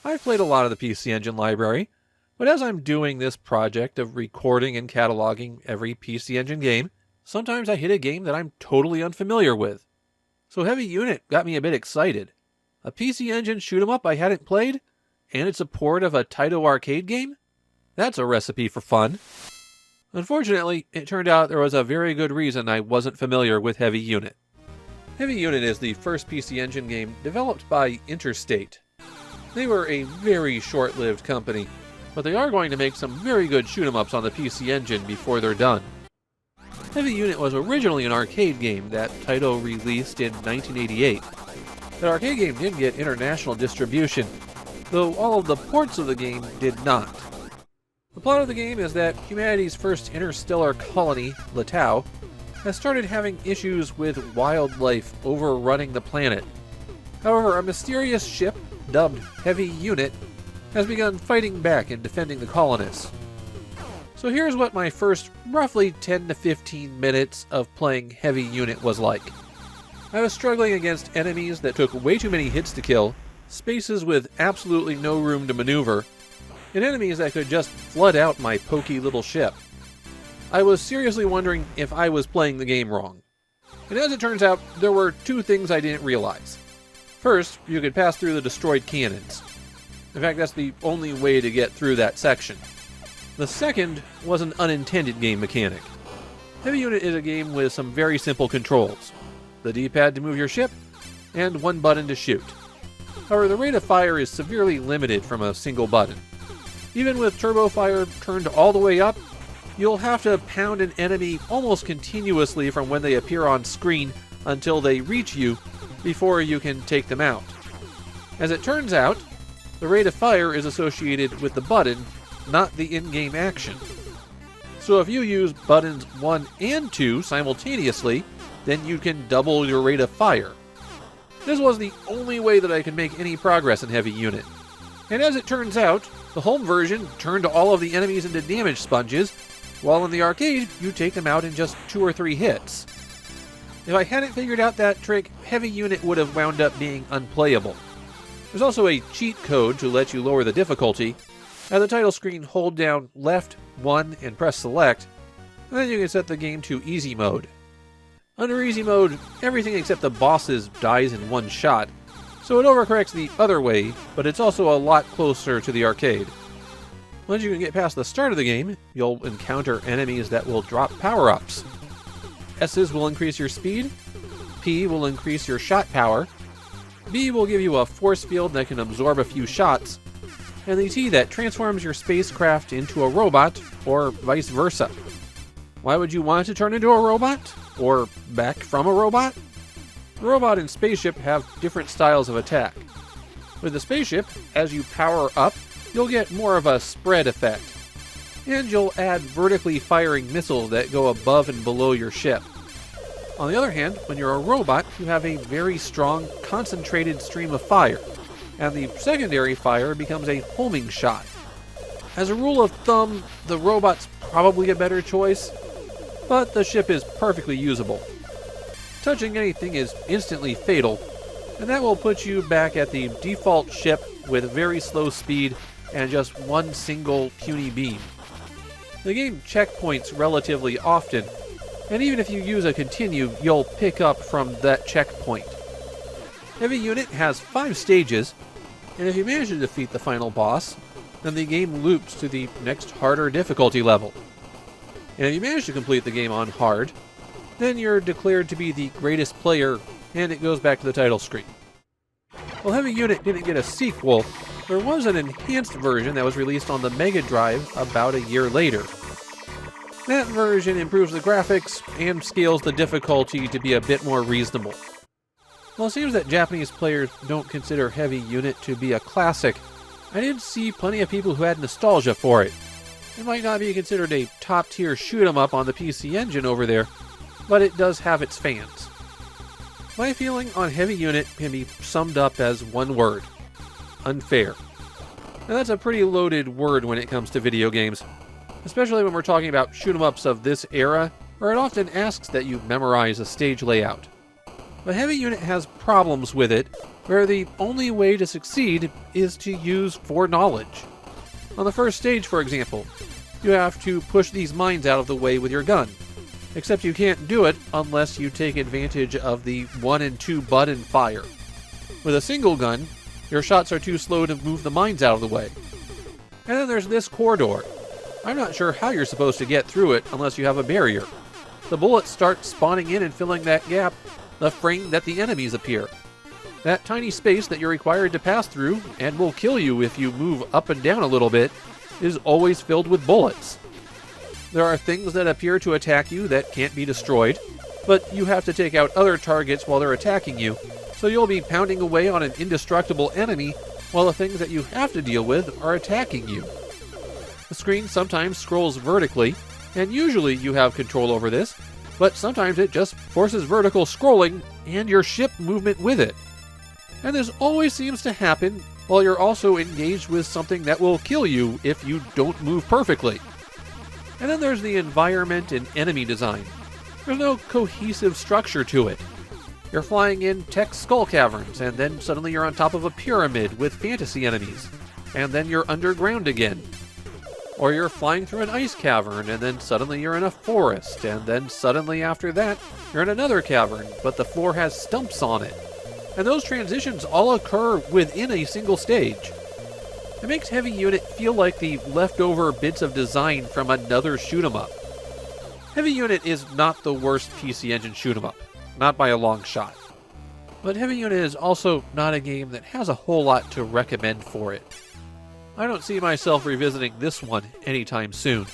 I've played a lot of the PC Engine library, but as I'm doing this project of recording and cataloging every PC Engine game, sometimes I hit a game that I'm totally unfamiliar with. So Heavy Unit got me a bit excited. A PC Engine shoot 'em up I hadn't played, and it's a port of a Taito arcade game? That's a recipe for fun. Unfortunately, it turned out there was a very good reason I wasn't familiar with Heavy Unit. Heavy Unit is the first PC Engine game developed by Interstate. They were a very short-lived company, but they are going to make some very good shoot-'em-ups on the PC Engine before they're done. Heavy Unit was originally an arcade game that Taito released in 1988. The arcade game did get international distribution, though all of the ports of the game did not. The plot of the game is that humanity's first interstellar colony, Latau, has started having issues with wildlife overrunning the planet. However, a mysterious ship, dubbed Heavy Unit, has begun fighting back and defending the colonists. So here's what my first roughly 10 to 15 minutes of playing Heavy Unit was like. I was struggling against enemies that took way too many hits to kill, spaces with absolutely no room to maneuver, and enemies that could just flood out my pokey little ship. I was seriously wondering if I was playing the game wrong. And as it turns out, there were two things I didn't realize. First, you could pass through the destroyed cannons. In fact, that's the only way to get through that section. The second was an unintended game mechanic. Heavy Unit is a game with some very simple controls. The D-pad to move your ship, and one button to shoot. However, the rate of fire is severely limited from a single button. Even with turbo fire turned all the way up, you'll have to pound an enemy almost continuously from when they appear on screen until they reach you before you can take them out. As it turns out, the rate of fire is associated with the button, not the in-game action. So if you use buttons 1 and 2 simultaneously, then you can double your rate of fire. This was the only way that I could make any progress in Heavy Unit. And as it turns out, the home version turned all of the enemies into damage sponges, while in the arcade, you take them out in just 2 or 3 hits. If I hadn't figured out that trick, Heavy Unit would have wound up being unplayable. There's also a cheat code to let you lower the difficulty. At the title screen, hold down left, 1, and press select, and then you can set the game to easy mode. Under easy mode, everything except the bosses dies in one shot, so it overcorrects the other way, but it's also a lot closer to the arcade. Once you can get past the start of the game, you'll encounter enemies that will drop power-ups. S's will increase your speed, P will increase your shot power, B will give you a force field that can absorb a few shots, and the T that transforms your spacecraft into a robot, or vice versa. Why would you want to turn into a robot? Or back from a robot? The robot and spaceship have different styles of attack. With the spaceship, as you power up, you'll get more of a spread effect. And you'll add vertically firing missiles that go above and below your ship. On the other hand, when you're a robot, you have a very strong, concentrated stream of fire, and the secondary fire becomes a homing shot. As a rule of thumb, the robot's probably a better choice, but the ship is perfectly usable. Touching anything is instantly fatal, and that will put you back at the default ship with very slow speed and just one single puny beam. The game checkpoints relatively often, and even if you use a continue, you'll pick up from that checkpoint. Heavy Unit has 5 stages, and if you manage to defeat the final boss, then the game loops to the next harder difficulty level. And if you manage to complete the game on hard, then you're declared to be the greatest player, and it goes back to the title screen. While Heavy Unit didn't get a sequel, there was an enhanced version that was released on the Mega Drive about a year later. That version improves the graphics and scales the difficulty to be a bit more reasonable. While it seems that Japanese players don't consider Heavy Unit to be a classic, I did see plenty of people who had nostalgia for it. It might not be considered a top-tier shoot-'em-up on the PC Engine over there, but it does have its fans. My feeling on Heavy Unit can be summed up as one word: unfair. Now that's a pretty loaded word when it comes to video games, especially when we're talking about shoot-'em-ups of this era, where it often asks that you memorize a stage layout. But Heavy Unit has problems with it, where the only way to succeed is to use foreknowledge. On the first stage, for example, you have to push these mines out of the way with your gun. Except you can't do it unless you take advantage of the 1 and 2 button fire. With a single gun, your shots are too slow to move the mines out of the way. And then there's this corridor. I'm not sure how you're supposed to get through it unless you have a barrier. The bullets start spawning in and filling that gap the frame that the enemies appear. That tiny space that you're required to pass through, and will kill you if you move up and down a little bit, is always filled with bullets. There are things that appear to attack you that can't be destroyed, but you have to take out other targets while they're attacking you, so you'll be pounding away on an indestructible enemy while the things that you have to deal with are attacking you. The screen sometimes scrolls vertically, and usually you have control over this, but sometimes it just forces vertical scrolling and your ship movement with it. And this always seems to happen while you're also engaged with something that will kill you if you don't move perfectly. And then there's the environment and enemy design. There's no cohesive structure to it. You're flying in tech skull caverns, and then suddenly you're on top of a pyramid with fantasy enemies, and then you're underground again. Or you're flying through an ice cavern, and then suddenly you're in a forest, and then suddenly after that, you're in another cavern, but the floor has stumps on it. And those transitions all occur within a single stage. It makes Heavy Unit feel like the leftover bits of design from another shoot-'em-up. Heavy Unit is not the worst PC Engine shoot-'em-up, not by a long shot. But Heavy Unit is also not a game that has a whole lot to recommend for it. I don't see myself revisiting this one anytime soon.